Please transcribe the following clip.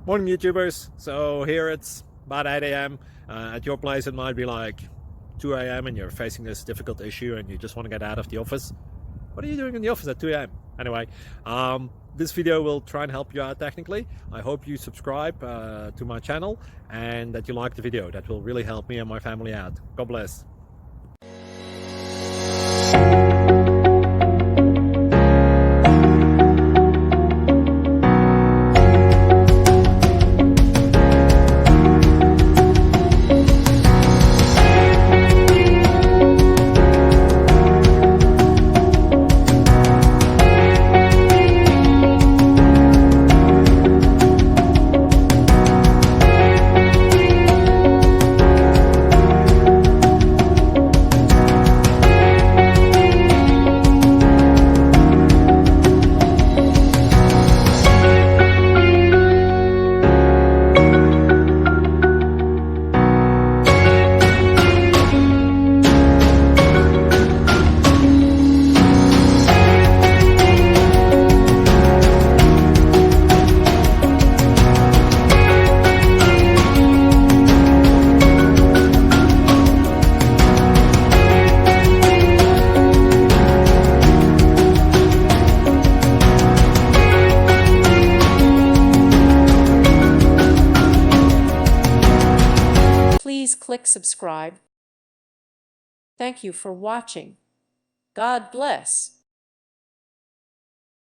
Morning YouTubers. So here it's about 8 a.m. At your place it might be like 2 a.m. and you're facing this difficult issue and you just want to get out of the office. What are you doing in the office at 2 a.m.? Anyway, this video will try and help you out technically. I hope you subscribe to my channel and that you like the video. That will really help me and my family out. God bless. Please click subscribe. Thank you for watching. God bless.